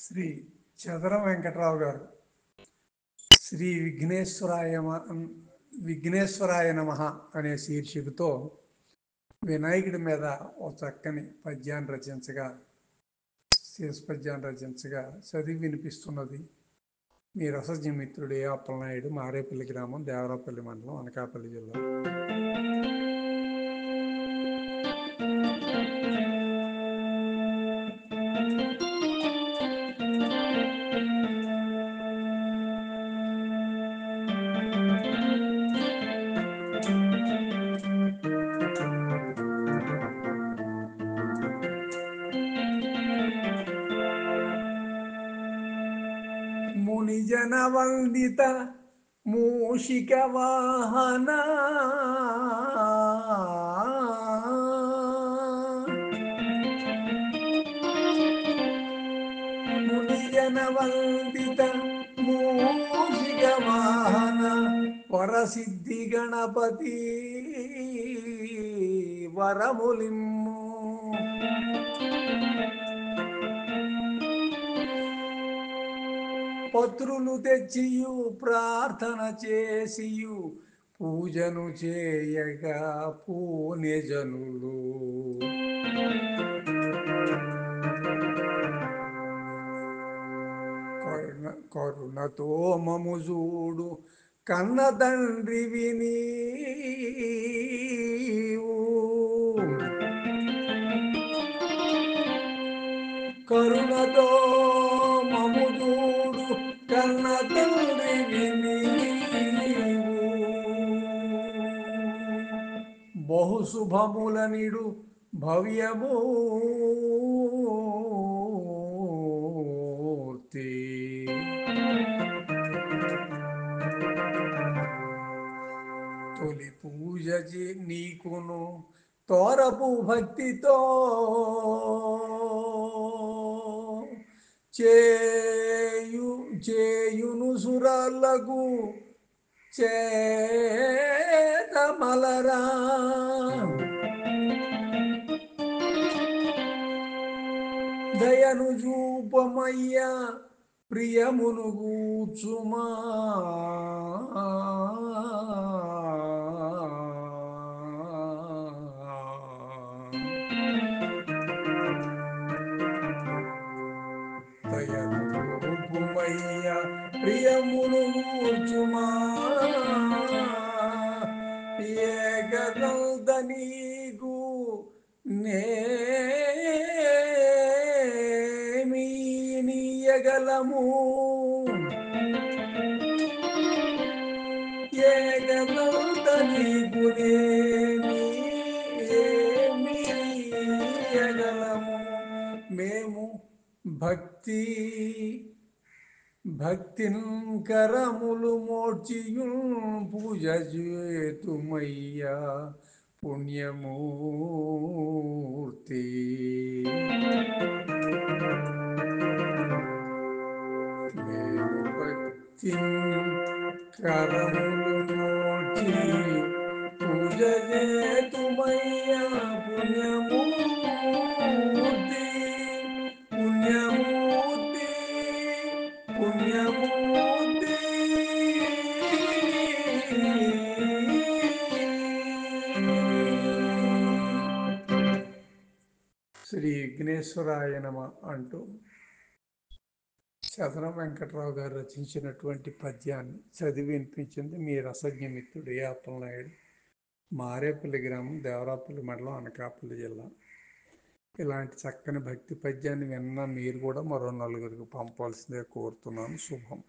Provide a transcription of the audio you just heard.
శ్రీ చదరం వెంకట్రావు గారు శ్రీ విఘ్నేశ్వరాయ నమః అనే శీర్షికతో వినాయకుడి మీద ఒక చక్కని పద్యాన్ని రచించగా చదివి వినిపిస్తున్నది మీ రసజ్ఞమిత్రుడు ఏ అప్పలనాయుడు, మారేపల్లి గ్రామం, దేవరాపల్లి మండలం, అనకాపల్లి జిల్లా. మునిజన వందిత మూషిక వాహన మునిజన వందిత మూషిక వాహన వరసిద్ధి గణపతి వరములిమ్ము. పత్రులు తెచ్చియు ప్రార్థన చేసియు పూజను చేయగా పూనె జనులు. కరుణతో మము చూడు కన్న తండ్రివి నీవు. కరుణతో మము చూడు కన్న తండ్రివి నీవు. బహు శుభముల నిడు భవ్యమూర్తి. తొలి పూజ నీకును తోరపు భక్తితో చేయును సురాలకు చేతమలరా. దయను చూపమయ్యా ప్రియమును కూచుమా. దయను చూపుమయ్యా ప్రియమును కూచుమా. ఏకదంత నీకు నేమీయగలము. ఏకదంత నీకు నేమీయగలము. మేము భక్తిన్ కరములు మోర్చియు పూజ చేతుమయ్యా పుణ్యమూర్తి. మేము భక్తిన్ కరములు మోర్చి పూజ చేతుమయ్యా పుణ్యమూర్తి. పుణ్యమూర్తి పుణ్యమూర్తి. శ్రీ విఘ్నేశ్వరాయ నమః అంటూ చదరం వెంకట్రావు గారు రచించినటువంటి పద్యాన్ని చదివి వినిపించింది మీ రసజ్ఞమిత్రుడు ఏ అప్పలనాయుడు, మారేపల్లి గ్రామం, దేవరాపల్లి మండలం, అనకాపల్లి జిల్లా. ఇలాంటి చక్కని భక్తి పద్యాన్ని విన్న మీరు కూడా మరో నలుగురికి పంపాల్సిందే కోరుతున్నాను. శుభం.